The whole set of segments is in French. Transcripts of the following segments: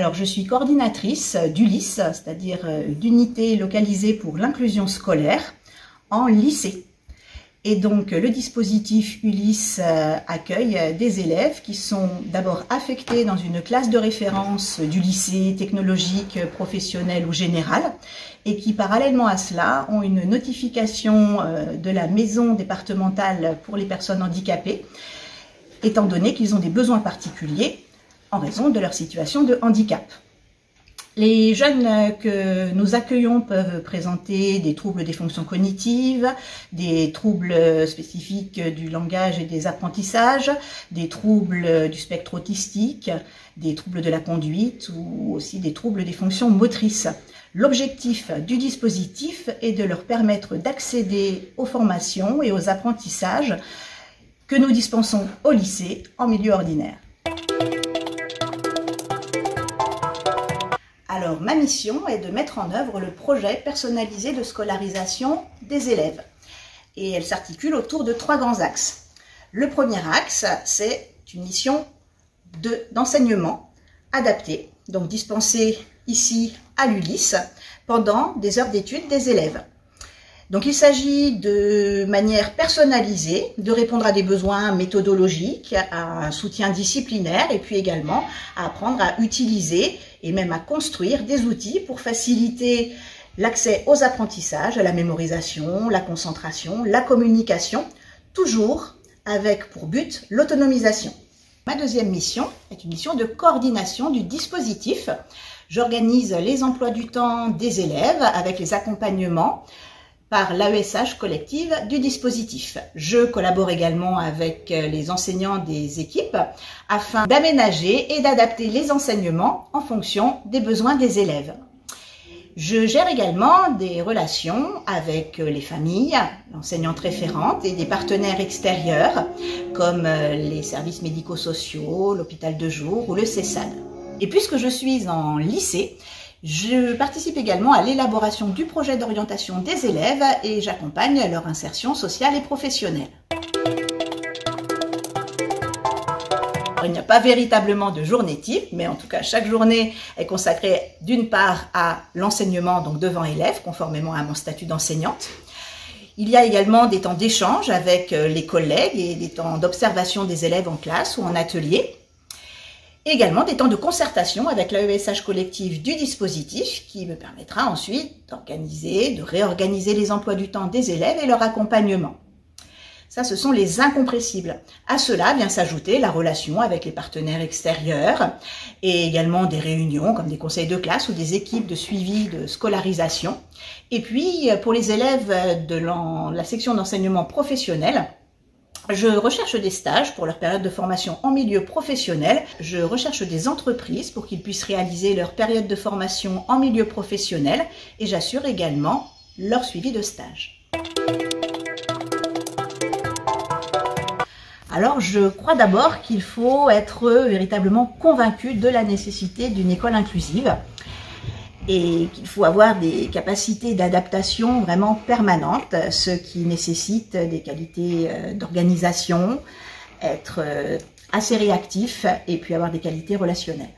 Alors, je suis coordinatrice d'ULIS, c'est-à-dire d'unité localisée pour l'inclusion scolaire en lycée. Et donc, le dispositif ULIS accueille des élèves qui sont d'abord affectés dans une classe de référence du lycée technologique, professionnel ou général, et qui, parallèlement à cela, ont une notification de la maison départementale pour les personnes handicapées, étant donné qu'ils ont des besoins particuliers en raison de leur situation de handicap. Les jeunes que nous accueillons peuvent présenter des troubles des fonctions cognitives, des troubles spécifiques du langage et des apprentissages, des troubles du spectre autistique, des troubles de la conduite ou aussi des troubles des fonctions motrices. L'objectif du dispositif est de leur permettre d'accéder aux formations et aux apprentissages que nous dispensons au lycée en milieu ordinaire. Alors, ma mission est de mettre en œuvre le projet personnalisé de scolarisation des élèves. Et elle s'articule autour de 3 grands axes. Le premier axe, c'est une mission d'enseignement adapté, donc dispensé ici à l'ULIS pendant des heures d'études des élèves. Donc il s'agit de manière personnalisée de répondre à des besoins méthodologiques, à un soutien disciplinaire et puis également à apprendre à utiliser et même à construire des outils pour faciliter l'accès aux apprentissages, à la mémorisation, la concentration, la communication, toujours avec pour but l'autonomisation. Ma deuxième mission est une mission de coordination du dispositif. J'organise les emplois du temps des élèves avec les accompagnements par l'AESH collective du dispositif. Je collabore également avec les enseignants des équipes afin d'aménager et d'adapter les enseignements en fonction des besoins des élèves. Je gère également des relations avec les familles, l'enseignante référente et des partenaires extérieurs comme les services médico-sociaux, l'hôpital de jour ou le CESAD. Et puisque je suis en lycée, je participe également à l'élaboration du projet d'orientation des élèves et j'accompagne leur insertion sociale et professionnelle. Il n'y a pas véritablement de journée type, mais en tout cas chaque journée est consacrée d'une part à l'enseignement, donc devant élèves, conformément à mon statut d'enseignante. Il y a également des temps d'échange avec les collègues et des temps d'observation des élèves en classe ou en atelier. Et également des temps de concertation avec l'AESH collective du dispositif qui me permettra ensuite d'organiser, de réorganiser les emplois du temps des élèves et leur accompagnement. Ça, ce sont les incompressibles. À cela vient s'ajouter la relation avec les partenaires extérieurs et également des réunions comme des conseils de classe ou des équipes de suivi de scolarisation. Et puis, pour les élèves de la section d'enseignement professionnel, je recherche des stages pour leur période de formation en milieu professionnel. Je recherche des entreprises pour qu'ils puissent réaliser leur période de formation en milieu professionnel et j'assure également leur suivi de stage. Alors, je crois d'abord qu'il faut être véritablement convaincu de la nécessité d'une école inclusive et qu'il faut avoir des capacités d'adaptation vraiment permanentes, ce qui nécessite des qualités d'organisation, être assez réactif et puis avoir des qualités relationnelles.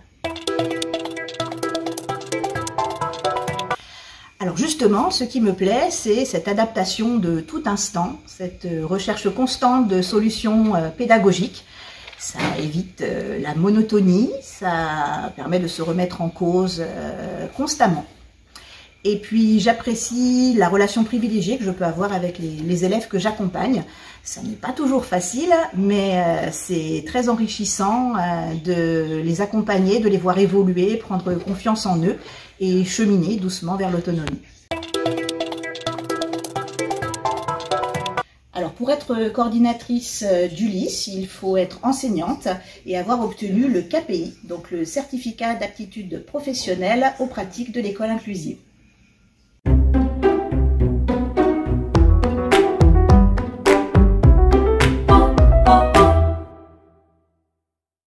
Alors justement, ce qui me plaît, c'est cette adaptation de tout instant, cette recherche constante de solutions pédagogiques. Ça évite la monotonie, ça permet de se remettre en cause constamment. Et puis j'apprécie la relation privilégiée que je peux avoir avec les élèves que j'accompagne. Ça n'est pas toujours facile, mais c'est très enrichissant de les accompagner, de les voir évoluer, prendre confiance en eux et cheminer doucement vers l'autonomie. Alors pour être coordinatrice d'ULIS, il faut être enseignante et avoir obtenu le KPI, donc le certificat d'aptitude professionnelle aux pratiques de l'école inclusive.